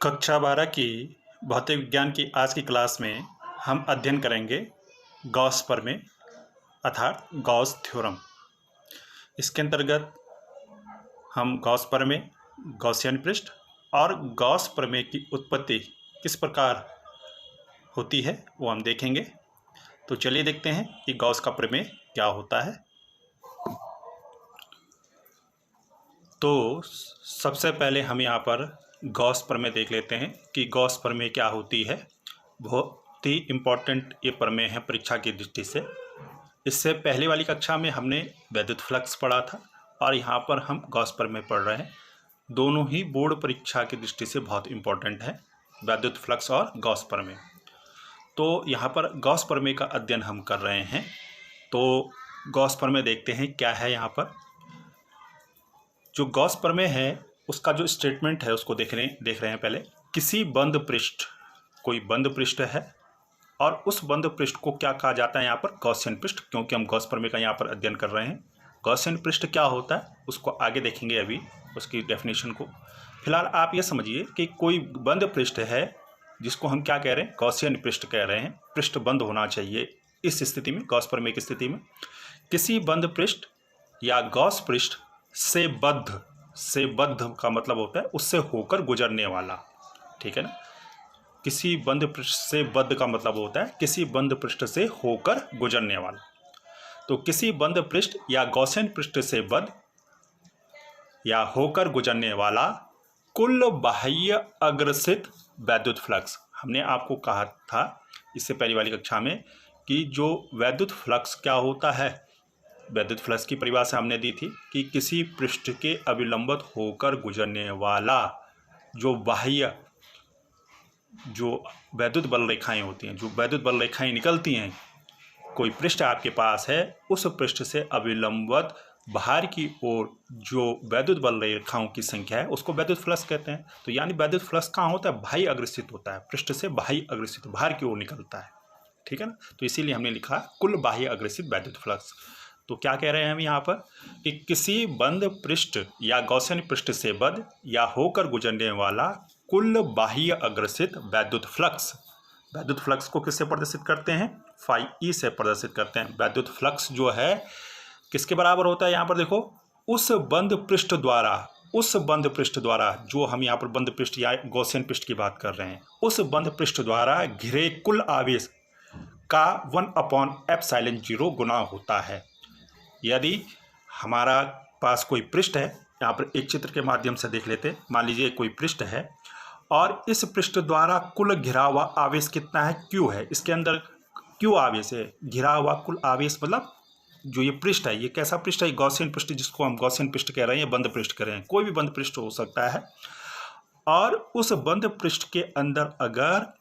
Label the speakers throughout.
Speaker 1: कक्षा 12 की भौतिक विज्ञान की आज की क्लास में हम अध्ययन करेंगे गॉस प्रमेय अर्थात गॉस थ्योरम। इसके अंतर्गत हम गॉस प्रमेय, गॉसियन पृष्ठ और गॉस प्रमेय की उत्पत्ति किस प्रकार होती है वो हम देखेंगे। तो चलिए देखते हैं कि गॉस का प्रमेय क्या होता है। तो सबसे पहले हम यहाँ पर गॉस प्रमेय देख लेते हैं कि गॉस प्रमेय क्या होती है। बहुत ही इम्पोर्टेंट ये प्रमेय है परीक्षा की दृष्टि से। इससे पहले वाली कक्षा में हमने वैद्युत फ्लक्स पढ़ा था और यहाँ पर हम गॉस प्रमेय पढ़ रहे हैं। दोनों ही बोर्ड परीक्षा की दृष्टि से बहुत इम्पोर्टेंट है, वैद्युत फ्लक्स और गॉस प्रमेय। तो यहाँ पर गॉस प्रमेय का अध्ययन हम कर रहे हैं। तो गॉस प्रमेय देखते हैं क्या है। यहाँ पर जो गॉस प्रमेय है उसका जो स्टेटमेंट है उसको देख रहे हैं पहले। किसी बंद पृष्ठ, कोई बंद पृष्ठ है और उस बंद पृष्ठ को क्या कहा जाता है यहाँ पर, गॉसियन पृष्ठ। क्योंकि हम गॉस प्रमेय का यहाँ पर अध्ययन कर रहे हैं। गॉसियन पृष्ठ क्या होता है उसको आगे देखेंगे, अभी उसकी डेफिनेशन को। फिलहाल आप ये समझिए कि कोई बंद पृष्ठ है जिसको हम क्या कह रहे हैं, गॉसियन पृष्ठ कह रहे हैं। पृष्ठ बंद होना चाहिए इस स्थिति में, गॉस प्रमेय की स्थिति में। किसी बंद पृष्ठ या गॉस पृष्ठ से बद्ध का मतलब होता है उससे होकर गुजरने वाला, ठीक है ना। किसी बंद पृष्ठ से बद्ध का मतलब होता है किसी बंद पृष्ठ से होकर गुजरने वाला। तो किसी बंद पृष्ठ या गॉसियन पृष्ठ से बद्ध या होकर गुजरने वाला कुल बाह्य अग्रसित वैद्युत फ्लक्स। हमने आपको कहा था इससे पहले वाली कक्षा में कि जो वैद्युत फ्लक्स क्या होता है, वैद्युत फ्लक्स की परिभाषा हमने दी थी कि किसी पृष्ठ के अभिलंबित होकर गुजरने वाला जो बाह्य, जो वैद्युत बल रेखाएं होती हैं, जो वैद्युत बल रेखाएं निकलती हैं, कोई पृष्ठ आपके पास है, उस पृष्ठ से अभिलंबित बाहर की ओर जो वैद्युत बल रेखाओं की संख्या है उसको वैद्युत फ्लक्स कहते हैं। तो यानी वैद्युत फ्लक्स कहाँ होता है, बाह्य अग्रसित होता है, पृष्ठ से बाह्य अग्रसित, बाहर की ओर निकलता है, ठीक है ना। तो इसीलिए हमने लिखा कुल बाह्य अग्रसित वैद्युत फ्लक्स। तो क्या कह रहे हैं हम यहाँ पर कि किसी बंद पृष्ठ या गॉसियन पृष्ठ से बद्ध या होकर गुजरने वाला कुल बाह्य अग्रसित वैद्युत फ्लक्स। वैद्युत फ्लक्स को किससे प्रदर्शित करते हैं, फाई ई से प्रदर्शित करते हैं। वैद्युत फ्लक्स जो है किसके बराबर होता है, यहाँ पर देखो, उस बंद पृष्ठ द्वारा जो हम यहाँ पर बंद पृष्ठ या गॉसियन पृष्ठ की बात कर रहे हैं, उस बंद पृष्ठ द्वारा घिरे कुल आवेश का 1/ε0 गुना होता है। यदि हमारा पास कोई पृष्ठ है, यहाँ पर एक चित्र के माध्यम से देख लेते हैं। मान लीजिए कोई पृष्ठ है और इस पृष्ठ द्वारा कुल घिरा हुआ आवेश कितना है, Q है। इसके अंदर Q आवेश है, घिरा हुआ कुल आवेश, मतलब जो ये पृष्ठ है, ये कैसा पृष्ठ है, गॉसियन पृष्ठ, जिसको हम गॉसियन पृष्ठ कह रहे हैं, बंद पृष्ठ कह रहे हैं, कोई भी बंद पृष्ठ हो सकता है। और उस बंद पृष्ठ के अंदर अगर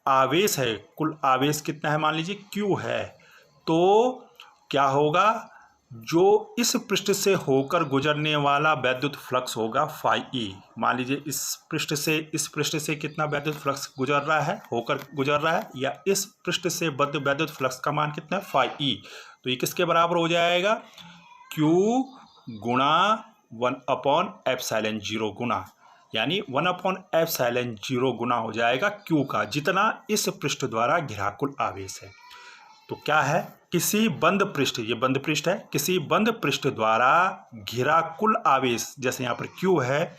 Speaker 1: आवेश है, कुल आवेश कितना है, मान लीजिए Q है, तो क्या होगा, जो इस पृष्ठ से होकर गुजरने वाला वैद्युत फ्लक्स होगा फाई ई। मान लीजिए इस पृष्ठ से कितना वैद्युत फ्लक्स गुजर रहा है, होकर गुजर रहा है, या इस पृष्ठ से बद्ध वैद्युत फ्लक्स का मान कितना है, फाई ई। तो ये किसके बराबर हो जाएगा, Q गुणा 1/ε0 गुना, यानी 1/ε0 गुना हो जाएगा Q का, जितना इस पृष्ठ द्वारा घिरा कुल आवेश है। तो क्या है, किसी बंद पृष्ठ, ये बंद पृष्ठ है, किसी बंद पृष्ठ द्वारा घिरा कुल आवेश, जैसे यहाँ पर Q है,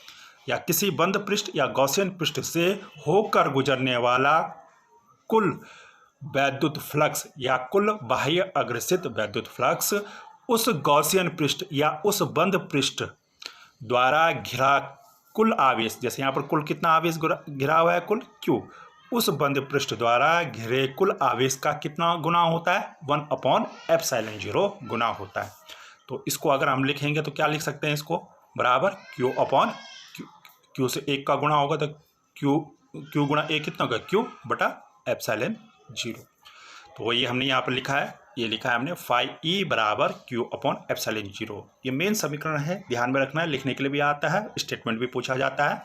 Speaker 1: या किसी बंद पृष्ठ या गॉसियन पृष्ठ से होकर गुजरने वाला कुल वैद्युत फ्लक्स या कुल बाह्य अग्रसित वैद्युत फ्लक्स उस गॉसियन पृष्ठ या उस बंद पृष्ठ द्वारा घिरा कुल आवेश, जैसे यहाँ पर कुल कितना आवेश घिरा हुआ है, कुल Q, उस बंद पृष्ठ द्वारा घिरे कुल आवेश का कितना गुना होता है, 1/ε0 गुना होता है। तो इसको अगर हम लिखेंगे तो क्या लिख सकते हैं, इसको बराबर Q से 1 का गुणा होगा तो Q गुणा 1 कितना होगा, Q/ε0। तो वही हमने यहाँ पर लिखा है, ये लिखा है हमने फाई ई बराबर Q/ε0। ये मेन समीकरण है, ध्यान में रखना है, लिखने के लिए भी आता है, स्टेटमेंट भी पूछा जाता है।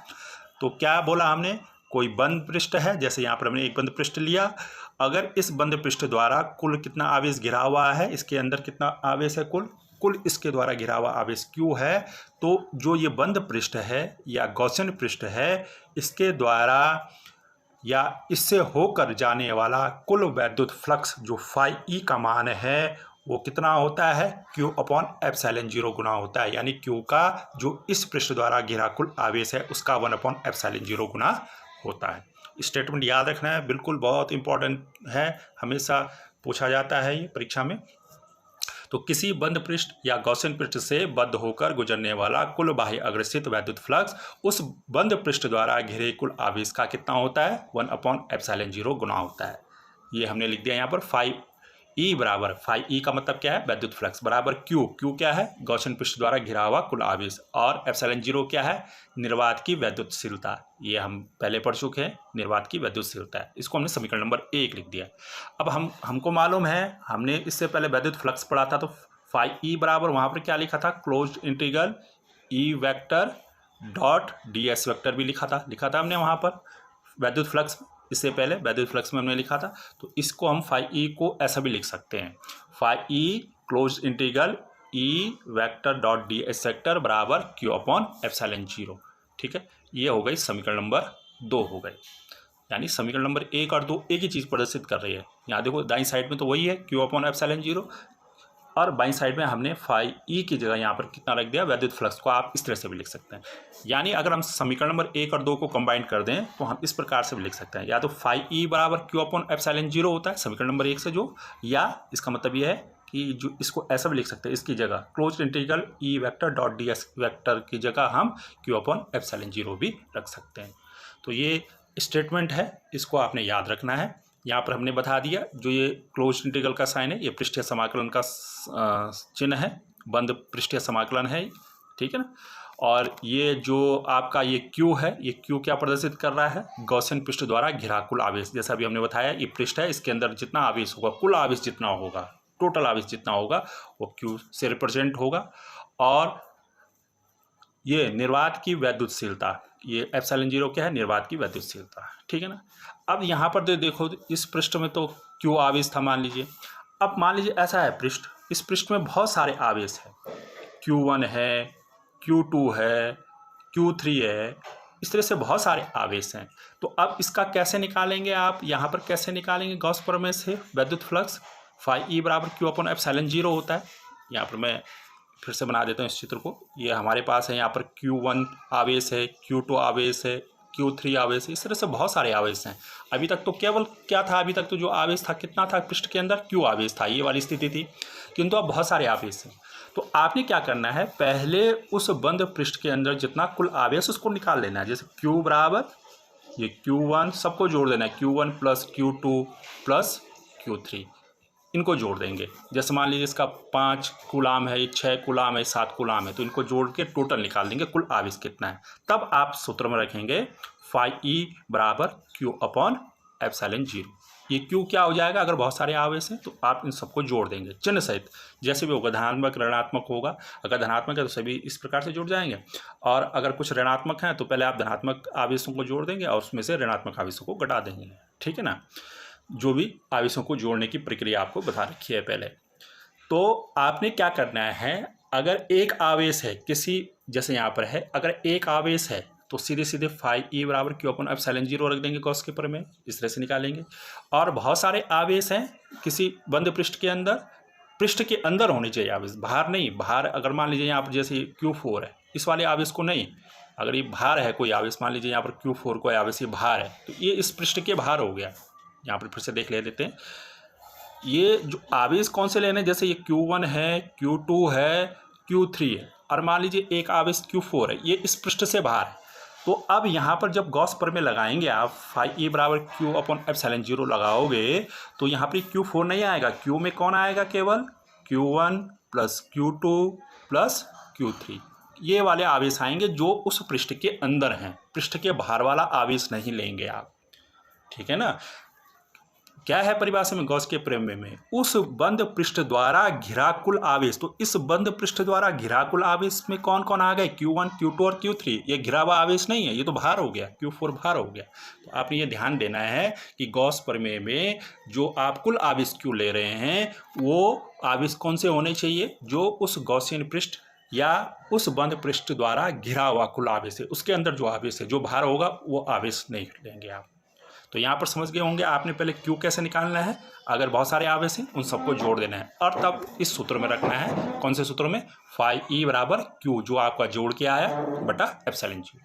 Speaker 1: तो क्या बोला हमने, कोई बंद पृष्ठ है, जैसे यहाँ पर हमने एक बंद पृष्ठ लिया, अगर इस बंद पृष्ठ द्वारा कुल कितना आवेश घिरा हुआ है, इसके अंदर कितना आवेश है, कुल कुल इसके द्वारा घिरा हुआ आवेश Q है, तो जो ये बंद पृष्ठ है या गॉसियन पृष्ठ है, इसके द्वारा या इससे होकर जाने वाला कुल वैद्युत फ्लक्स जो फाई ई का मान है वो कितना होता है, Q अपॉन एप्सिलॉन 0 गुना होता है। यानी Q का जो इस पृष्ठ द्वारा घिरा कुल आवेश है उसका 1 अपॉन एप्सिलॉन 0 गुना होता है। स्टेटमेंट याद रखना है, बिल्कुल बहुत इंपॉर्टेंट है, हमेशा पूछा जाता है ये परीक्षा में। तो किसी बंद पृष्ठ या गॉसियन पृष्ठ से बद्ध होकर गुजरने वाला कुल बाह्य अग्रसित वैद्युत फ्लक्स उस बंद पृष्ठ द्वारा घिरे कुल आवेश का कितना होता है, 1 अपॉन एप्सिलॉन 0 गुना होता है। ये हमने लिख दिया यहाँ पर। फाई बराबर, फाई ई का मतलब क्या है, वैद्युत फ्लक्स, बराबर क्यू क्या है, गॉसियन पृष्ठ द्वारा घिरा हुआ कुल आवेश, और एप्सिलॉन 0 क्या है, निर्वात की वैद्युतशीलता। ये हम पहले पढ़ चुके हैं, निर्वात की वैद्युतशीलता है। इसको हमने समीकरण नंबर 1 लिख दिया। अब हमको मालूम है, हमने इससे पहले वैद्युत फ्लक्स पढ़ा था, तो फाई ई बराबर वहाँ पर क्या लिखा था, closed integral E vector dot d s vector भी लिखा था हमने वहाँ पर वैद्युत फ्लक्स। इससे पहले वैद्युत फ्लक्स में हमने लिखा था, तो इसको हम फाई ई को ऐसा भी लिख सकते हैं, phi E closed integral E vector dot d s vector बराबर Q अपॉन एप्सिलॉन 0। ठीक है, ये हो गई समीकरण नंबर 2 हो गई। यानी समीकरण नंबर 1 और 2 एक ही चीज़ प्रदर्शित कर रही है। यहाँ देखो दाईं साइड में तो वही है Q अपॉन एप्सिलॉन 0, और बाईं साइड में हमने फाई ई की जगह यहाँ पर कितना रख दिया, वैद्युत फ्लक्स को आप इस तरह से भी लिख सकते हैं। यानी अगर हम समीकरण नंबर 1 और 2 को कंबाइन कर दें तो हम इस प्रकार से भी लिख सकते हैं, या तो फाई ई बराबर Q अपॉन एप्सिलॉन 0 होता है समीकरण नंबर 1 से जो, या इसका मतलब ये है कि जो इसको ऐसा भी लिख सकते हैं, इसकी जगह closed integral E vector dot d s vector की जगह हम Q अपॉन एप्सिलॉन 0 भी रख सकते हैं। तो ये स्टेटमेंट है, इसको आपने याद रखना है। यहाँ पर हमने बता दिया, जो ये क्लोज्ड इंटीग्रल का साइन है ये पृष्ठीय समाकलन का चिन्ह है, बंद पृष्ठीय समाकलन है, ठीक है ना। और ये जो आपका ये Q है, ये Q क्या प्रदर्शित कर रहा है, गॉसियन पृष्ठ द्वारा घिरा कुल आवेश। जैसा अभी हमने बताया, ये पृष्ठ है, इसके अंदर जितना आवेश होगा, कुल आवेश जितना होगा, टोटल आवेश जितना होगा वो Q से रिप्रेजेंट होगा। और ये निर्वात की वैद्युतशीलता, ये एप्सिलॉन 0 क्या है, निर्वात की वैद्युतशीलता, ठीक है ना। अब यहाँ पर देखो, इस पृष्ठ में तो Q आवेश था मान लीजिए। अब मान लीजिए ऐसा है पृष्ठ, इस पृष्ठ में बहुत सारे आवेश हैं, Q1 है, Q2 है, Q3 है, इस तरह से बहुत सारे आवेश हैं। तो अब इसका कैसे निकालेंगे आप, यहाँ पर कैसे निकालेंगे गॉस प्रमेय से वैद्युत फ्लक्स, फाई ई बराबर Q अपॉन एप्सिलॉन 0 होता है। यहाँ पर मैं फिर से बना देता हूँ इस चित्र को। ये हमारे पास है, यहाँ पर Q1 आवेश है, Q2 आवेश है, Q3 आवेश है, इस तरह से बहुत सारे आवेश हैं। अभी तक तो केवल क्या था, अभी तक तो जो आवेश था कितना था, पृष्ठ के अंदर Q आवेश था, ये वाली स्थिति थी, किंतु अब बहुत सारे आवेश हैं। तो आपने क्या करना है, पहले उस बंद पृष्ठ के अंदर जितना कुल आवेश उसको निकाल लेना है। जैसे Q बराबर ये Q1 सबको जोड़ देना है, Q1 plus Q2 plus Q3, इनको जोड़ देंगे। जैसे मान लीजिए इसका 5 कूलाम है, 6 कूलाम है, 7 कूलाम है, तो इनको जोड़ के टोटल निकाल देंगे कुल आवेश कितना है। तब आप सूत्र में रखेंगे फाई ई बराबर Q अपॉन एप्सिलॉन 0। ये Q क्या हो जाएगा, अगर बहुत सारे आवेश हैं तो आप इन सबको जोड़ देंगे चिन्ह सहित, जैसे भी होगा, धनात्मक ऋणात्मक होगा। अगर धनात्मक है तो सभी इस प्रकार से जुड़ जाएंगे, और अगर कुछ ऋणात्मक हैं तो पहले आप धनात्मक आवेशों को जोड़ देंगे और उसमें से ऋणात्मक आवेशों को घटा देंगे, ठीक है ना। जो भी आवेशों को जोड़ने की प्रक्रिया आपको बता रखी है पहले। तो आपने क्या करना है, अगर एक आवेश है किसी, जैसे यहाँ पर है, अगर एक आवेश है तो सीधे सीधे फाई ई बराबर Q अपॉन एप्सिलॉन 0 रख देंगे गॉस के प्रमेय, इस तरह से निकालेंगे। और बहुत सारे आवेश हैं किसी बंद पृष्ठ के अंदर, पृष्ठ के अंदर होने चाहिए आवेश, बाहर नहीं। बाहर अगर मान लीजिए यहाँ पर जैसे Q4 है, इस वाले आवेश को नहीं, अगर ये बाहर है कोई आवेश, मान लीजिए यहाँ पर Q4 कोई आवेश ये बाहर है, तो ये इस पृष्ठ के बाहर हो गया। यहाँ पर फिर से देख लेते हैं, ये जो आवेश कौन से लेने, जैसे ये Q1 है, Q2 है, Q3 है, और मान लीजिए एक आवेश Q4 है, ये इस पृष्ठ से बाहर है। तो अब यहाँ पर जब गॉस प्रमेय लगाएंगे आप, फाई ई बराबर Q अपॉन एप्सिलॉन 0 लगाओगे तो यहाँ पर Q4 नहीं आएगा, Q में कौन आएगा, केवल Q1 plus Q2 plus Q3, ये वाले आवेश आएंगे जो उस पृष्ठ के अंदर हैं, पृष्ठ के बाहर वाला आवेश नहीं लेंगे आप, ठीक है ना। क्या है परिभाषा में गॉस के प्रमेय में? उस बंद पृष्ठ द्वारा घिरा कुल आवेश। तो इस बंद पृष्ठ द्वारा घिरा कुल आवेश में कौन कौन आ गए? Q1, Q2 और Q3। ये घिरा हुआ आवेश नहीं है, ये तो भार हो गया, Q4 भार हो गया। तो आपने ये ध्यान देना है कि गॉस प्रमेय में जो आप कुल आवेश Q ले रहे हैं वो आवेश कौन से होने चाहिए? जो उस गॉसियन पृष्ठ या उस बंद पृष्ठ द्वारा घिरा हुआ कुल आवेश है, उसके अंदर जो आवेश है, जो भार होगा वो आवेश नहीं लेंगे आप। तो यहाँ पर समझ गए होंगे आपने पहले Q कैसे निकालना है। अगर बहुत सारे आवेश हैं उन सबको जोड़ देना है और तब इस सूत्र में रखना है। कौन से सूत्र में? फाई E बराबर Q, जो आपका जोड़ के आया बटा एप्सिलॉन G।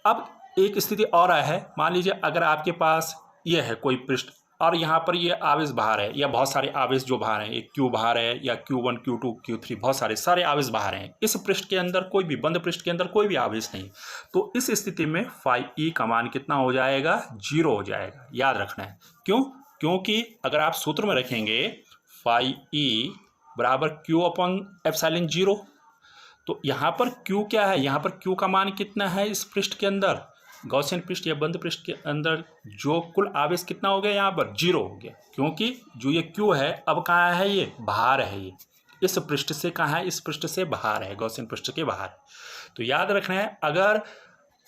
Speaker 1: अब एक स्थिति और है, मान लीजिए अगर आपके पास ये है कोई पृष्ठ और यहाँ पर ये आवेश बाहर है या बहुत सारे आवेश जो बाहर हैं, एक Q बाहर है या Q1, Q2, Q3, बहुत सारे आवेश बाहर हैं। इस पृष्ठ के अंदर कोई भी बंद पृष्ठ के अंदर कोई भी आवेश नहीं। तो इस स्थिति में फाई E का मान कितना हो जाएगा? 0 हो जाएगा। याद रखना है। क्यों? क्योंकि अगर आप सूत्र में रखेंगे फाई E बराबर Q अपॉन एप्सिलॉन 0, तो यहाँ पर Q क्या है? यहाँ पर Q का मान कितना है इस पृष्ठ के अंदर? गॉसियन पृष्ठ या बंद पृष्ठ के अंदर जो कुल आवेश कितना हो गया? यहाँ पर 0 हो गया, क्योंकि जो ये Q है अब कहाँ है? ये बाहर है। ये इस पृष्ठ से कहाँ है? इस पृष्ठ से बाहर है, गॉसियन पृष्ठ के बाहर। तो याद रखना है, अगर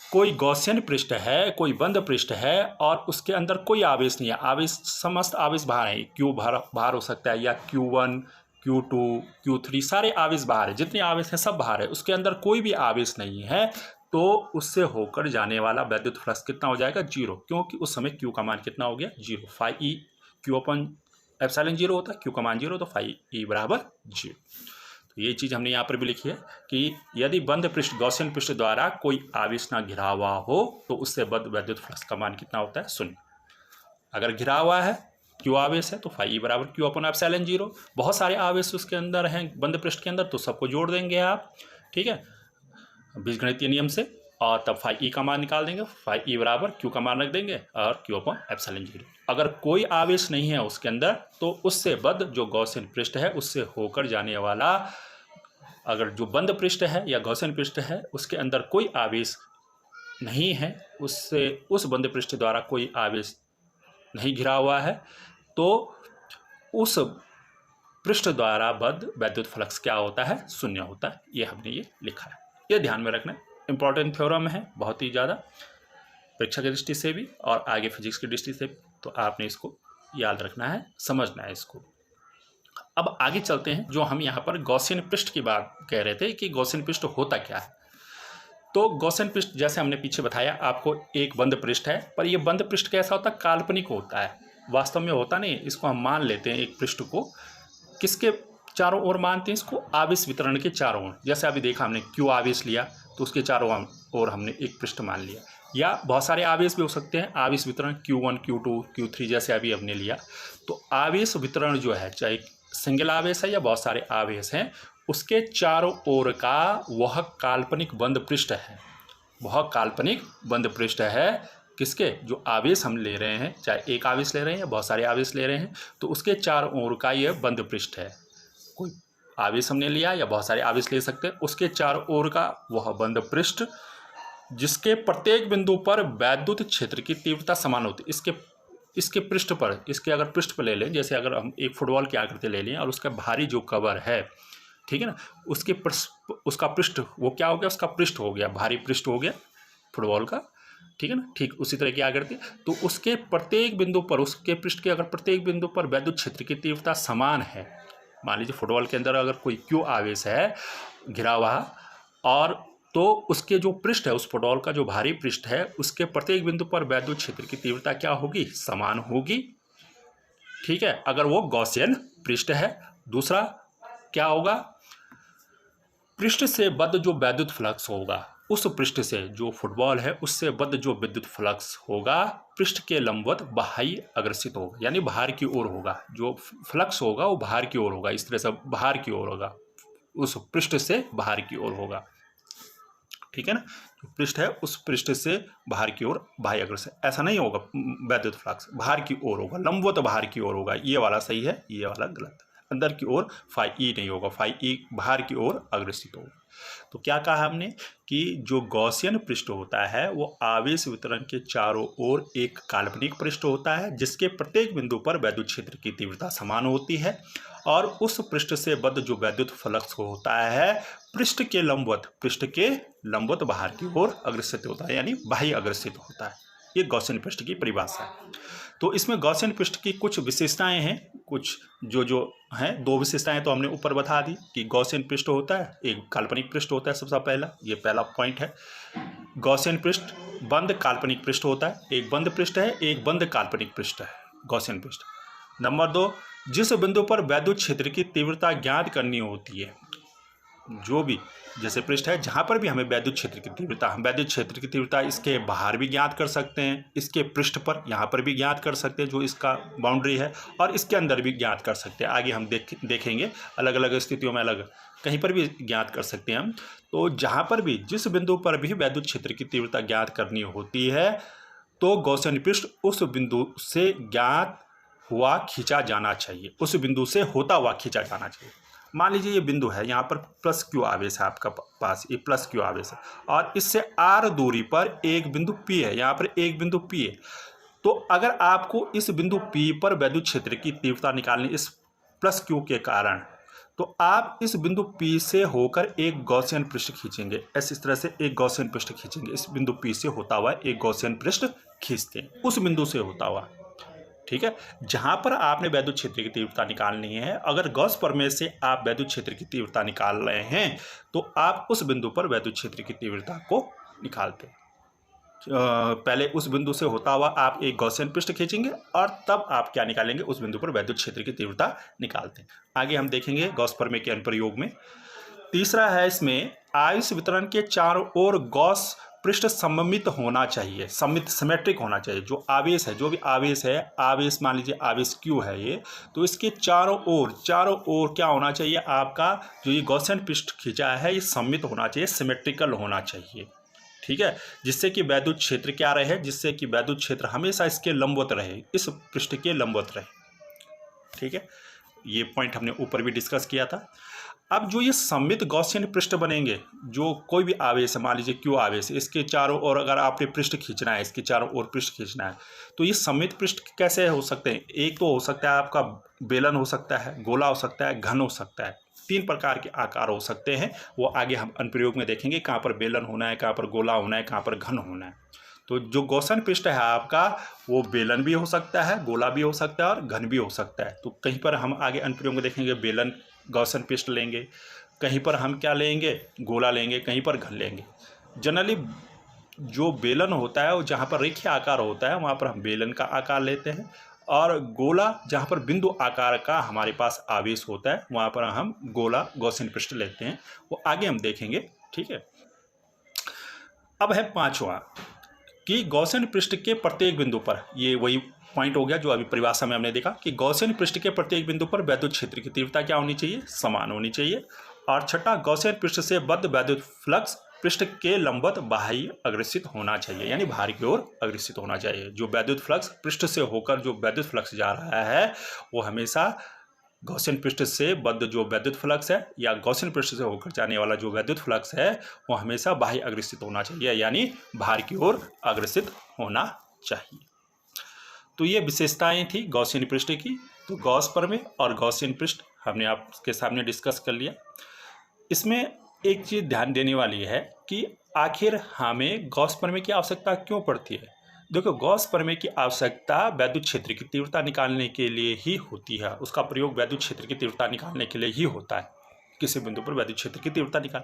Speaker 1: कोई गॉसियन पृष्ठ है, कोई बंद पृष्ठ है और उसके अंदर कोई आवेश नहीं है, आवेश समस्त आवेश बाहर है, Q बाहर हो सकता है या Q1, Q2, Q3 सारे आवेश बाहर है, जितने आवेश हैं सब बाहर है, उसके अंदर कोई भी आवेश नहीं है, तो उससे होकर जाने वाला वैद्युत फ्लक्स कितना हो जाएगा? 0, क्योंकि उस समय Q का मान कितना हो गया? 0। फाई E Q अपन एप्सिलॉन 0 होता है, Q का मान 0, तो फाई E बराबर 0। तो ये चीज़ हमने यहाँ पर भी लिखी है कि यदि बंद पृष्ठ गॉसियन पृष्ठ द्वारा कोई आवेश ना घिरा हुआ हो तो उससे बंद वैद्युत फ्लक्स का मान कितना होता है? 0। अगर घिरा हुआ है, Q आवेश है, तो फाई E बराबर Q अपन एप्सिलॉन 0। बहुत सारे आवेश उसके अंदर हैं बंद पृष्ठ के अंदर, तो सबको जोड़ देंगे आप, ठीक है, बीजगणितीय नियम से, और तब फाई E का मान निकाल देंगे। फाई E बराबर Q का मान रख देंगे और Q अपन एप्सिलॉन 0। अगर कोई आवेश नहीं है उसके अंदर तो उससे बंद जो गॉसियन पृष्ठ है उससे होकर जाने वाला, अगर जो बंद पृष्ठ है या गॉसियन पृष्ठ है उसके अंदर कोई आवेश नहीं है, उससे उस बंद पृष्ठ द्वारा कोई आवेश नहीं घिरा हुआ है, तो उस पृष्ठ द्वारा बद्ध वैद्युत फ्लक्स क्या होता है? 0 होता है। ये हमने ये लिखा है, ये ध्यान में रखना। इंपॉर्टेंट थ्योरम है बहुत ही ज़्यादा, परीक्षा की दृष्टि से भी और आगे फिजिक्स की दृष्टि से भी, तो आपने इसको याद रखना है, समझना है इसको। अब आगे चलते हैं, जो हम यहाँ पर गॉसियन पृष्ठ की बात कह रहे थे कि गॉसियन पृष्ठ होता क्या है। तो गॉसियन पृष्ठ जैसे हमने पीछे बताया आपको, एक बंद पृष्ठ है, पर यह बंद पृष्ठ कैसा होता है? काल्पनिक होता है, वास्तव में होता नहीं। इसको हम मान लेते हैं एक पृष्ठ को, किसके चारों ओर मानते हैं इसको? आवेश वितरण के चारों ओर। जैसे अभी देखा हमने Q आवेश लिया तो उसके चारों ओर हमने एक पृष्ठ मान लिया, या बहुत सारे आवेश भी हो सकते हैं, आवेश वितरण Q1, Q2, Q3 जैसे अभी हमने लिया। तो आवेश वितरण जो है, चाहे सिंगल आवेश है या बहुत सारे आवेश हैं, उसके चारों ओर का वह काल्पनिक बंद पृष्ठ है, वह काल्पनिक बंद पृष्ठ है। किसके? जो आवेश हम ले रहे हैं, चाहे एक आवेश ले रहे हैं या बहुत सारे आवेश ले रहे हैं, तो उसके चारों ओर का यह बंद पृष्ठ है। कोई आवेश हमने लिया या बहुत सारे आवेश ले सकते हैं, उसके चारों ओर का वह बंद पृष्ठ जिसके प्रत्येक बिंदु पर वैद्युत क्षेत्र की तीव्रता समान होती है। इसके पृष्ठ पर, इसके अगर पृष्ठ पर ले लें, जैसे अगर हम एक फुटबॉल की आकृति ले लें और उसका भारी जो कवर है, ठीक है ना, उसका पृष्ठ वो क्या हो गया? उसका पृष्ठ हो गया, भारी पृष्ठ हो गया फुटबॉल का, ठीक है ना। ठीक उसी तरह की आकृति, तो उसके प्रत्येक बिंदु पर, उसके पृष्ठ के अगर प्रत्येक बिंदु पर वैद्युत क्षेत्र की तीव्रता समान है, मान लीजिए फुटबॉल के अंदर अगर कोई Q आवेश है घिरा हुआ, और तो उसके जो पृष्ठ है, उस फुटबॉल का जो भारी पृष्ठ है, उसके प्रत्येक बिंदु पर वैद्युत क्षेत्र की तीव्रता क्या होगी? समान होगी, ठीक है, अगर वो गॉसियन पृष्ठ है। दूसरा क्या होगा? पृष्ठ से बद्ध जो वैद्युत फ्लक्स होगा, उस पृष्ठ से जो फुटबॉल है उससे बद्ध जो विद्युत फ्लक्स होगा, पृष्ठ के लंबवत बाह्य अग्रसित होगा, यानी बाहर की ओर होगा। जो फ्लक्स होगा वो बाहर की ओर होगा, इस तरह से बाहर की ओर होगा, उस पृष्ठ से बाहर की ओर होगा, ठीक है ना। जो पृष्ठ है उस पृष्ठ से बाहर की ओर बाह्य अग्रसित, ऐसा नहीं होगा वैद्युत फ्लक्स, बाहर की ओर होगा, लंबवत बाहर की ओर होगा। ये वाला सही है, ये वाला गलत। अंदर की ओर, फाई ई नहीं होगा, फाई ई बाहर की ओर अग्रसित होगा। तो क्या कहा हमने कि जो गॉसियन पृष्ठ होता है वो आवेश वितरण के चारों ओर एक काल्पनिक पृष्ठ होता है जिसके प्रत्येक बिंदु पर वैद्युत क्षेत्र की तीव्रता समान होती है और उस पृष्ठ से बद्ध जो वैद्युत फ्लक्स होता है पृष्ठ के लंबवत बाहर की ओर अग्रसित होता है, यानी बाह्य अग्रसित होता है। ये गॉसियन पृष्ठ की परिभाषा है। तो इसमें गॉसियन पृष्ठ की कुछ विशेषताएं हैं, कुछ जो हैं, दो विशेषताएं तो हमने ऊपर बता दी कि गॉसियन पृष्ठ होता है, एक काल्पनिक पृष्ठ होता है। सबसे पहला, ये पहला पॉइंट है, गॉसियन पृष्ठ बंद काल्पनिक पृष्ठ होता है। एक बंद पृष्ठ है, एक बंद काल्पनिक पृष्ठ है गॉसियन पृष्ठ। नंबर 2, जिस बिंदु पर वैद्युत क्षेत्र की तीव्रता ज्ञात करनी होती है, जो भी जैसे पृष्ठ है जहाँ पर भी हमें वैद्युत क्षेत्र की तीव्रता, हम वैद्युत क्षेत्र की तीव्रता इसके बाहर भी ज्ञात कर सकते हैं, इसके पृष्ठ पर यहाँ पर भी ज्ञात कर सकते हैं जो इसका बाउंड्री है, और इसके अंदर भी ज्ञात कर सकते हैं। आगे हम देखेंगे अलग अलग स्थितियों में अलग कहीं पर भी ज्ञात कर सकते हैं हम। तो जहाँ पर भी जिस बिंदु पर भी वैद्युत क्षेत्र की तीव्रता ज्ञात करनी होती है तो गॉसियन पृष्ठ उस बिंदु से ज्ञात हुआ खींचा जाना चाहिए, उस बिंदु से होता हुआ खींचा जाना चाहिए। मान लीजिए ये बिंदु है, यहाँ पर प्लस क्यू आवेश है आपका पास, ये प्लस क्यू आवेश है और इससे आर दूरी पर एक बिंदु पी है, यहाँ पर एक बिंदु पी है। तो अगर आपको इस बिंदु पी पर वैद्युत क्षेत्र की तीव्रता निकालनी इस प्लस क्यू के कारण, तो आप इस बिंदु पी से होकर एक गॉसियन पृष्ठ खींचेंगे, इस तरह से एक गॉसियन पृष्ठ खींचेंगे, इस बिंदु पी से होता हुआ एक गॉसियन पृष्ठ खींचते हैं उस बिंदु से होता हुआ, ठीक है। जहां पर आपने वैद्युत क्षेत्र की तीव्रता निकालनी है, अगर गॉस प्रमेय से आप वैद्युत क्षेत्र की तीव्रता निकाल रहे हैं तो आप उस बिंदु पर वैद्युत क्षेत्र की तीव्रता को निकालते हैं। पहले उस बिंदु से होता हुआ आप एक गॉसियन पृष्ठ खींचेंगे और तब आप क्या निकालेंगे, उस बिंदु पर वैद्युत क्षेत्र की तीव्रता निकालते हैं। आगे हम देखेंगे गॉस प्रमेय के अनुप्रयोग में। तीसरा है इसमें आवेश वितरण के चारों ओर गॉस पृष्ठ सममित होना चाहिए, सिमेट्रिक होना चाहिए। जो आवेश है, जो भी आवेश है, आवेश मान लीजिए आवेश क्यू है ये, तो इसके चारों ओर क्या होना चाहिए, आपका जो ये गॉसियन पृष्ठ खींचा है ये सममित होना चाहिए, सिमेट्रिकल होना चाहिए, ठीक है। जिससे कि वैद्युत क्षेत्र क्या रहे, जिससे कि वैद्युत क्षेत्र हमेशा इसके लंबवत रहे, इस पृष्ठ के लंबवत रहे, ठीक है। ये पॉइंट हमने ऊपर भी डिस्कस किया था। अब जो ये सममित गॉसियन पृष्ठ बनेंगे, जो कोई भी आवेश है, मान लीजिए क्यू आवेश, इसके चारों ओर अगर आपने पृष्ठ खींचना है, इसके चारों ओर पृष्ठ खींचना है, तो ये सममित पृष्ठ कैसे हो सकते हैं। एक तो हो सकता है आपका बेलन हो सकता है, गोला हो सकता है, घन हो सकता है, 3 प्रकार के आकार हो सकते हैं। वो आगे हम अनुप्रयोग में देखेंगे कहाँ पर बेलन होना है, कहाँ पर गोला होना है, कहाँ पर घन होना है। तो जो गॉसियन पृष्ठ है आपका वो बेलन भी हो सकता है, गोला भी हो सकता है और घन भी हो सकता है। तो कहीं पर हम आगे अनुप्रयोग में देखेंगे बेलन गॉसियन पृष्ठ लेंगे, कहीं पर हम क्या लेंगे, गोला लेंगे, कहीं पर घन लेंगे। जनरली जो बेलन होता है वो जहाँ पर रेखीय आकार होता है वहाँ पर हम बेलन का आकार लेते हैं, और गोला जहाँ पर बिंदु आकार का हमारे पास आवेश होता है वहाँ पर हम गोला गॉसियन पृष्ठ लेते हैं। वो आगे हम देखेंगे, ठीक है। अब है 5वां कि गॉसियन पृष्ठ के प्रत्येक बिंदु पर, ये वही पॉइंट हो गया जो अभी परिभाषा में हमने देखा कि गॉसियन पृष्ठ के प्रत्येक बिंदु पर वैद्युत क्षेत्र की तीव्रता क्या होनी चाहिए, समान होनी चाहिए। और छठा, गॉसियन पृष्ठ से बद्ध वैद्युत फ्लक्स पृष्ठ के लंबवत बाह्य अग्रसित होना चाहिए, यानी बाहर की ओर अग्रसित होना चाहिए। जो वैद्युत फ्लक्स पृष्ठ से होकर जो वैद्युत फ्लक्स जा रहा है वो हमेशा गॉसियन पृष्ठ से बद्ध जो वैद्युत फ्लक्स है या गॉसियन पृष्ठ से होकर जाने वाला जो वैद्युत फ्लक्स है वो हमेशा बाह्य अग्रसित होना चाहिए, यानी बाहर की ओर अग्रसित होना चाहिए। तो ये विशेषताएं थी गॉसियन पृष्ठ की। तो गॉस प्रमेय और गॉसियन पृष्ठ हमने आपके सामने डिस्कस कर लिया। इसमें एक चीज़ ध्यान देने वाली है कि आखिर हमें गॉस प्रमेय की आवश्यकता क्यों पड़ती है। देखो, गॉस प्रमेय की आवश्यकता वैद्युत क्षेत्र की तीव्रता निकालने के लिए ही होती है, उसका प्रयोग वैद्युत क्षेत्र की तीव्रता निकालने के लिए ही होता है। किसी बिंदु पर वैद्युत क्षेत्र की तीव्रता निकाल,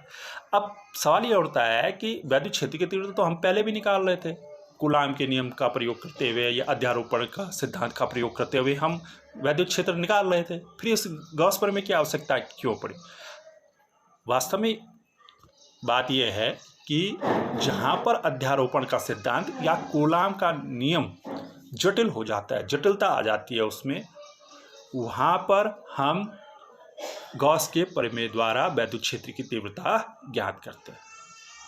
Speaker 1: अब सवाल ये उठता है कि वैद्युत क्षेत्र की तीव्रता तो हम पहले भी निकाल रहे थे, कूलाम के नियम का प्रयोग करते हुए या अध्यारोपण का सिद्धांत का प्रयोग करते हुए हम वैद्युत क्षेत्र निकाल रहे थे, फिर इस गॉस प्रमेय की आवश्यकता क्यों पड़ी। वास्तव में बात यह है कि जहाँ पर अध्यारोपण का सिद्धांत या कूलाम का नियम जटिल हो जाता है, जटिलता आ जाती है उसमें, वहाँ पर हम गॉस के प्रमेय द्वारा वैद्युत क्षेत्र की तीव्रता ज्ञात करते हैं।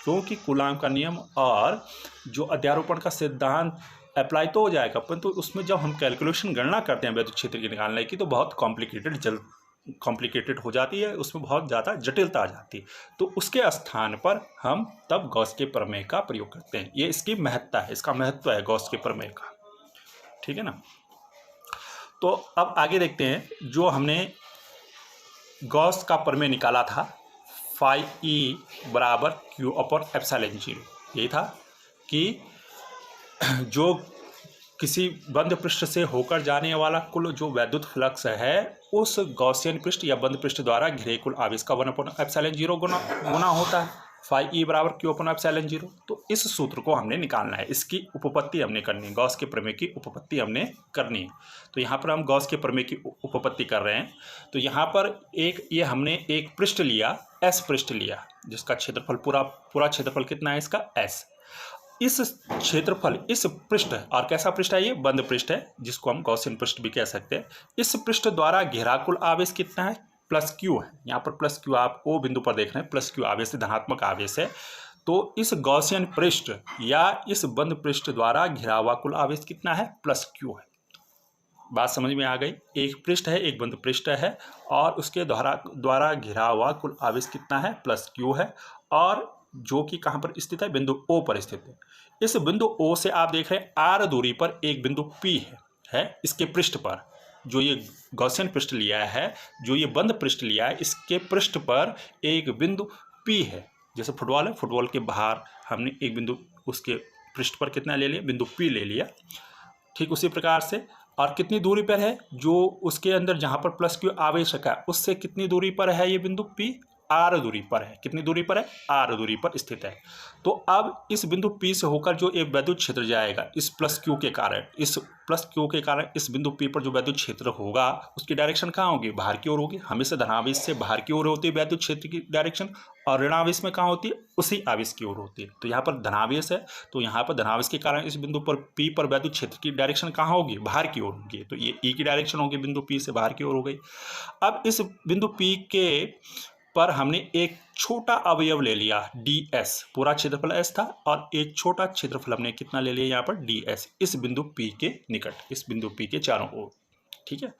Speaker 1: क्योंकि कूलाम का नियम और जो अध्यारोपण का सिद्धांत अप्लाई तो हो जाएगा, परंतु उसमें जब हम कैलकुलेशन गणना करते हैं वैद्युत क्षेत्र की निकालने की तो बहुत कॉम्प्लिकेटेड कॉम्प्लिकेटेड हो जाती है, उसमें बहुत ज़्यादा जटिलता आ जाती है। तो उसके स्थान पर हम तब गॉस के प्रमेय का प्रयोग करते हैं। ये इसकी महत्ता है, इसका महत्व है गॉस के प्रमेय का, ठीक है ना। तो अब आगे देखते हैं, जो हमने गॉस का प्रमेय निकाला था फाई ई बराबर क्यू अपॉन एप्सिलॉन जीरो, यही था कि जो किसी बंद पृष्ठ से होकर जाने वाला कुल जो वैद्युत फ्लक्स है उस गॉसियन पृष्ठ या बंद पृष्ठ द्वारा घिरे कुल आवेश का 1/एप्सिलॉन जीरो गुना होता है। फाई ई बराबर क्यू अपॉन एप्सिलॉन जीरो। तो इस सूत्र को हमने निकालना है, इसकी उपपत्ति हमने करनी है, गॉस के प्रमेय की उपपत्ति हमने करनी है। तो यहाँ पर हम गॉस के प्रमेय की उपपत्ति कर रहे हैं। तो यहाँ पर ये हमने एक पृष्ठ लिया, एस पृष्ठ लिया, जिसका क्षेत्रफल पूरा क्षेत्रफल कितना है इसका, एस। इस क्षेत्रफल, इस पृष्ठ, और कैसा पृष्ठ है ये, बंद पृष्ठ है, जिसको हम गॉसियन पृष्ठ भी कह सकते हैं। इस पृष्ठ द्वारा घिरा कुल आवेश कितना है, प्लस क्यू है। यहाँ पर प्लस क्यू आप ओ बिंदु पर देख रहे हैं, प्लस क्यू आवेश धनात्मक आवेश है। तो इस गॉसियन पृष्ठ या इस बंद पृष्ठ द्वारा घिरा हुआ कुल आवेश कितना है, प्लस क्यू है। बात समझ में आ गई। एक पृष्ठ है, एक बंद पृष्ठ है, और उसके द्वारा घिरा हुआ कुल आवेश कितना है, प्लस क्यू है, और जो कि कहाँ पर स्थित है, बिंदु ओ पर स्थित है। इस बिंदु ओ से आप देख रहे हैं आर दूरी पर एक बिंदु पी है इसके पृष्ठ पर। जो ये गॉसियन पृष्ठ लिया है, जो ये बंद पृष्ठ लिया है, इसके पृष्ठ पर एक बिंदु पी है। जैसे फुटबॉल है, फुटबॉल के बाहर हमने एक बिंदु उसके पृष्ठ पर कितना ले लिया, बिंदु पी ले लिया। ठीक उसी प्रकार से, और कितनी दूरी पर है, जो उसके अंदर जहाँ पर प्लस क्यू आवेश रखा है उससे कितनी दूरी पर है ये बिंदु पी, आर दूरी पर है। कितनी दूरी पर है, आर दूरी पर स्थित है। तो अब इस बिंदु पी से होकर जो एक वैद्युत क्षेत्र जाएगा, इस प्लस क्यू के कारण, इस बिंदु पी पर जो वैद्युत क्षेत्र होगा उसकी डायरेक्शन कहाँ होगी, बाहर की ओर होगी। हमेशा धनावेश से बाहर की ओर होती है वैद्युत क्षेत्र की डायरेक्शन, और ऋणावेश में कहाँ होती है, उसी आवेश की ओर होती है। तो यहाँ पर धनावेश है, तो यहाँ पर धनावेश के कारण इस बिंदु पर पी पर वैद्युत क्षेत्र की डायरेक्शन कहाँ होगी, बाहर की ओर होगी। तो ये ई की डायरेक्शन होगी, बिंदु पी से बाहर की ओर हो गई। अब इस बिंदु पी के पर हमने एक छोटा अवयव ले लिया डी एस, पूरा क्षेत्रफल एस था, और एक छोटा क्षेत्रफल हमने कितना ले लिया यहाँ पर, डी एस, इस बिंदु पी के निकट, इस बिंदु पी के चारों ओर। ठीक है।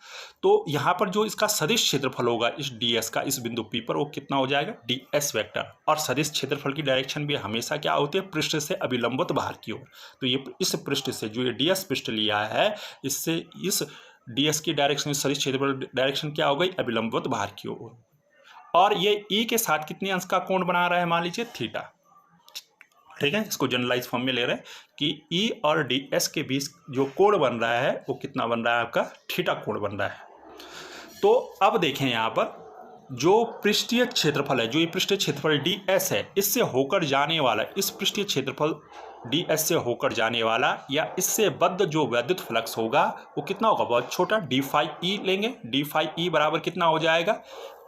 Speaker 1: तो यहाँ पर जो इसका सदिश क्षेत्रफल होगा इस डी एस का, इस बिंदु पी पर, वो कितना हो जाएगा, डी एस वेक्टर। और सदिश क्षेत्रफल की डायरेक्शन भी हमेशा क्या होती है, पृष्ठ से अभिलंबित बाहर की ओर। तो ये इस पृष्ठ से जो ये डी एस पृष्ठ लिया है, इससे इस डी एस की डायरेक्शन, सदिश क्षेत्रफल डायरेक्शन क्या हो गई, अभिलंबित बाहर की ओर। और ये ई के साथ कितने अंश का कोण बना रहा है, मान लीजिए थीटा। ठीक है, इसको जनरलाइज फॉर्म में ले रहे हैं कि ई और डी एस के बीच जो कोण बन रहा है वो कितना बन रहा है, आपका थीटा कोण बन रहा है। तो अब देखें यहाँ पर जो पृष्ठीय क्षेत्रफल है, जो ये पृष्ठीय क्षेत्रफल डी एस है, इससे होकर जाने वाला, इस पृष्ठीय क्षेत्रफल डी एस से होकर जाने वाला या इससे बद्ध जो वैद्युत फ्लक्स होगा वो कितना होगा, बहुत छोटा, डी फाई ई लेंगे। डी फाई ई बराबर कितना हो जाएगा,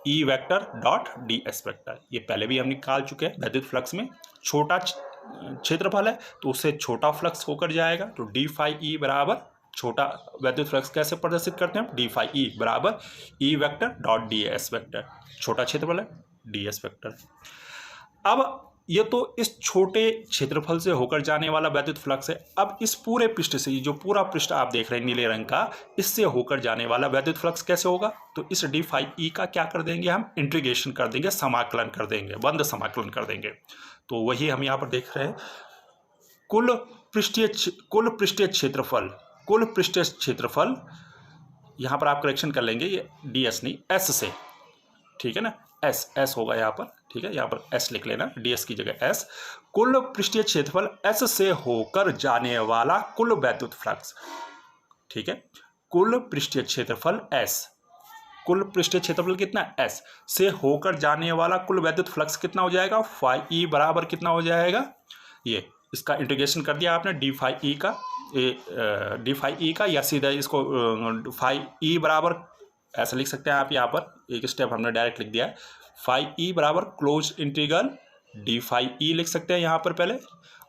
Speaker 1: ई vector dot d s vector. ये पहले भी हम निकाल चुके हैं। वैद्युत फ्लक्स में छोटा क्षेत्रफल है तो उससे छोटा फ्लक्स होकर जाएगा। तो डी फाई ई बराबर छोटा वैद्युत फ्लक्स कैसे प्रदर्शित करते हैं, डी फाई ई बराबर ई vector dot d s vector. छोटा क्षेत्रफल है, डी एस वेक्टर। अब ये तो इस छोटे क्षेत्रफल से होकर जाने वाला वैद्युत फ्लक्स है। अब इस पूरे पृष्ठ से, जो पूरा पृष्ठ आप देख रहे हैं नीले रंग का, इससे होकर जाने वाला वैद्युत फ्लक्स कैसे होगा, तो इस डी फाई ई का क्या कर देंगे, हम इंटीग्रेशन कर देंगे, समाकलन कर देंगे, बंद समाकलन कर देंगे। तो वही हम यहाँ पर देख रहे हैं, कुल पृष्ठीय क्षेत्रफल, यहाँ पर आप करेक्शन कर लेंगे, ये डी एस नहीं एस से, ठीक है ना, एस होगा यहाँ पर, ठीक है, यहाँ पर एस लिख लेना, डीएस की जगह एस। कुल पृष्ठीय क्षेत्रफल एस से होकर जाने वाला कुल वैद्युत फ्लक्स, ठीक है, कुल पृष्ठीय क्षेत्रफल एस, कुल पृष्ठीय क्षेत्रफल कितना, एस से होकर जाने वाला कुल वैद्युत फ्लक्स कितना हो जाएगा, फाई ई बराबर कितना हो जाएगा, ये इसका इंटीग्रेशन कर दिया आपने डी फाई ई का, या सीधा इसको फाई ई बराबर ऐसा लिख सकते हैं आप, यहाँ पर एक स्टेप हमने डायरेक्ट लिख दिया है, फाई ई बराबर close integral d phi E लिख सकते हैं यहाँ पर पहले,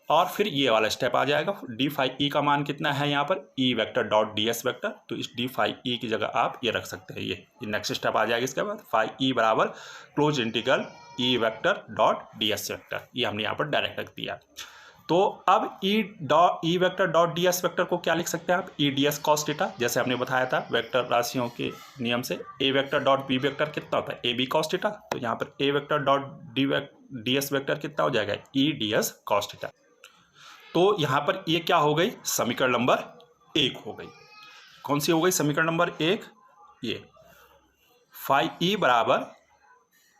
Speaker 1: और फिर ये वाला स्टेप आ जाएगा। डी फाई ई का मान कितना है यहाँ पर, ई vector dot d s vector. तो इस डी फाई ई की जगह आप ये रख सकते हैं, ये नेक्स्ट स्टेप आ जाएगा। इसके बाद फाई ई बराबर close integral E vector dot d s vector, ये हमने यहाँ पर डायरेक्ट रख दिया। तो अब ई vector dot d s vector को क्या लिख सकते हैं आप, ई डी एस कॉस थीटा, जैसे हमने बताया था वेक्टर राशियों के नियम से ए वेक्टर डॉट बी वेक्टर कितना होता है, ए बी कॉस थीटा। तो यहाँ पर A vector dot d s vector कितना हो जाएगा, E d s cos theta. तो यहाँ पर ये क्या हो गई, समीकरण नंबर 1 हो गई। कौन सी हो गई, समीकरण नंबर 1, ये फाई ई बराबर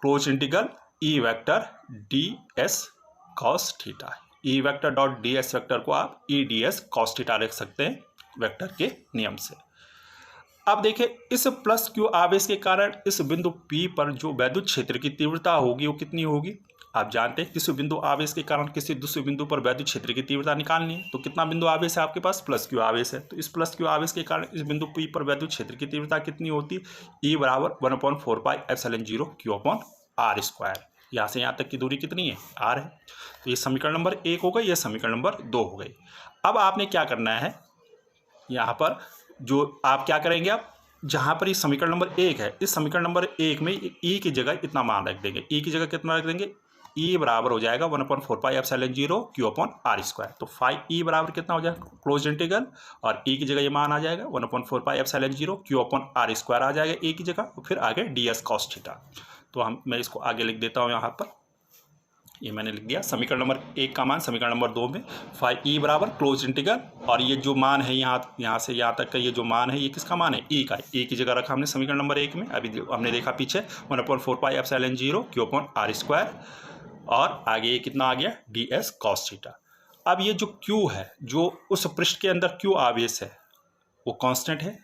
Speaker 1: close integral E vector D s cos theta. ई vector dot d s vector को आप ई डी एस कॉस थीटा लिख सकते हैं वेक्टर के नियम से। अब देखिए, इस प्लस क्यू आवेश के कारण इस बिंदु P पर जो वैद्युत क्षेत्र की तीव्रता होगी वो कितनी होगी। आप जानते हैं किसी बिंदु आवेश के कारण किसी दूसरे बिंदु पर वैद्युत क्षेत्र की तीव्रता निकालनी है। तो कितना बिंदु आवेश है आपके पास, प्लस क्यू आवेश है। तो इस प्लस क्यू आवेश के कारण इस बिंदु P पर वैद्युत क्षेत्र की तीव्रता कितनी होती, E बराबर 1/4πε0 Q/r²। यहाँ से यहाँ तक की दूरी कितनी है, r है। तो ये समीकरण नंबर 1 हो गई, ये समीकरण नंबर 2 हो गई। अब आपने क्या करना है, यहाँ पर जो आप क्या करेंगे, आप जहाँ पर ये समीकरण नंबर 1 है, इस समीकरण नंबर 1 में ई की जगह इतना मान रख देंगे। ई की जगह कितना रख देंगे, ई बराबर हो जाएगा 1/4πε0 Q/r²। तो फाई ई बराबर कितना हो जाएगा, क्लोज इंटीग्रल, और ई की जगह ये मान आ जाएगा 1/4πε0 Q/r² आ जाएगा ए की जगह, फिर आगे डी एस कॉस थीटा। तो मैं इसको आगे लिख देता हूँ यहाँ पर, ये मैंने लिख दिया समीकरण नंबर 1 का मान समीकरण नंबर 2 में फाई ई बराबर क्लोज इंटीग्रल, और ये जो मान है यहाँ से यहाँ तक का ये जो मान है ये किसका मान है, ई का। ई की जगह रखा हमने समीकरण नंबर 1 में, अभी हमने देखा पीछे 1/4πε0 Q/r², और आगे ये कितना आ गया, डी एस कॉस थीटा। अब ये जो Q है, जो उस पृष्ठ के अंदर Q आवेश है वो कांस्टेंट है,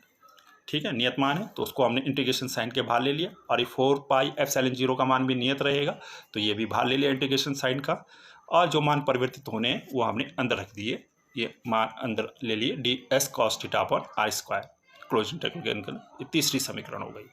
Speaker 1: ठीक है, नियत मान है। तो उसको हमने इंटीग्रेशन साइन के बाहर ले लिया, और ये 4πε0 का मान भी नियत रहेगा, तो ये भी बाहर ले लिया इंटीग्रेशन साइन का, और जो मान परिवर्तित होने हैं वो हमने अंदर रख दिए, ये मान अंदर ले लिए डी एस कॉस थीटा/r², क्लोज इंटीग्रल के अंदर। ये तीसरी समीकरण हो गई।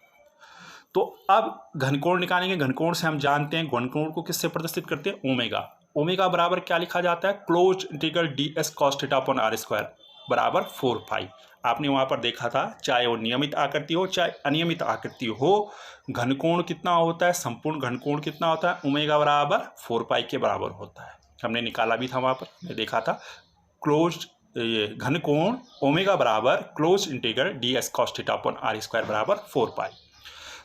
Speaker 1: तो अब घनकोण निकालेंगे। घनकोण से हम जानते हैं, घनकोण को किससे प्रदर्शित करते हैं, ओमेगा। ओमेगा बराबर क्या लिखा जाता है, close integral d s cos थीटा/r² बराबर 4π। आपने वहाँ पर देखा था, चाहे वो नियमित आकृति हो चाहे अनियमित आकृति हो, घनकोण कितना होता है, संपूर्ण घनकोण कितना होता है, ओमेगा बराबर 4π के बराबर होता है। हमने निकाला भी था वहाँ पर, मैं देखा था, क्लोज ये घनकोण ओमेगा बराबर close integral d s cos थीटा/r² बराबर 4π।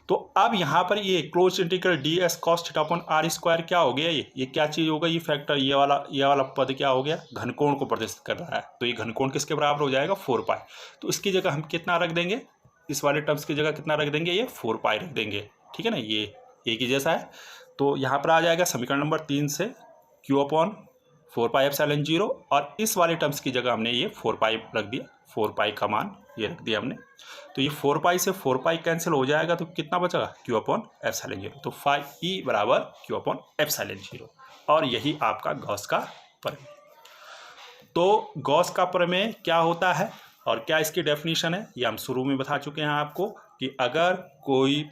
Speaker 1: तो अब यहाँ पर ये close integral d s cos थीटा/r² क्या हो गया, ये क्या चीज़ हो गई, ये फैक्टर, ये वाला पद क्या हो गया, घनकोण को प्रदर्शित कर रहा है। तो ये घनकोण किसके बराबर हो जाएगा, 4π। तो इसकी जगह हम कितना रख देंगे, इस वाले टर्म्स की जगह कितना रख देंगे, ये 4π रख देंगे, ठीक है ना, ये एक ही जैसा है। तो यहाँ पर आ जाएगा समीकरण नंबर 3 से Q/4πε0, और इस वाले टर्म्स की जगह हमने ये 4π रख दिया, 4π का मान ये रख दिया हमने। तो ये 4π से 4π कैंसिल हो जाएगा, तो कितना बचेगा, Q/ε0। तो फाई ई बराबर Q/ε0, और यही आपका गॉस का प्रमेय। तो गॉस का प्रमेय क्या होता है और क्या इसकी डेफिनेशन है, ये हम शुरू में बता चुके हैं आपको, कि अगर कोई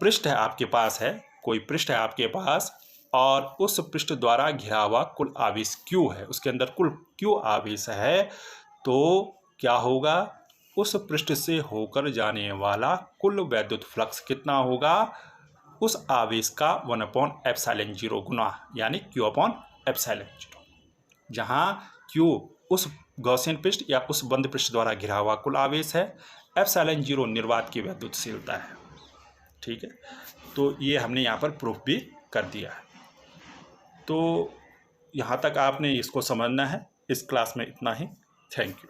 Speaker 1: पृष्ठ है आपके पास, कोई पृष्ठ है आपके पास, और उस पृष्ठ द्वारा घिरा हुआ कुल आवेश Q है, उसके अंदर कुल Q आवेश है, तो क्या होगा, उस पृष्ठ से होकर जाने वाला कुल वैद्युत फ्लक्स कितना होगा, उस आवेश का 1/ε0 गुना, यानी Q/ε0, जहाँ Q उस गॉसियन पृष्ठ या उस बंद पृष्ठ द्वारा घिरा हुआ कुल आवेश है, ε0 निर्वात की वैद्युतशीलता है, ठीक है। तो ये हमने यहाँ पर प्रूफ भी कर दिया है। तो यहाँ तक आपने इसको समझना है। इस क्लास में इतना ही। Thank you.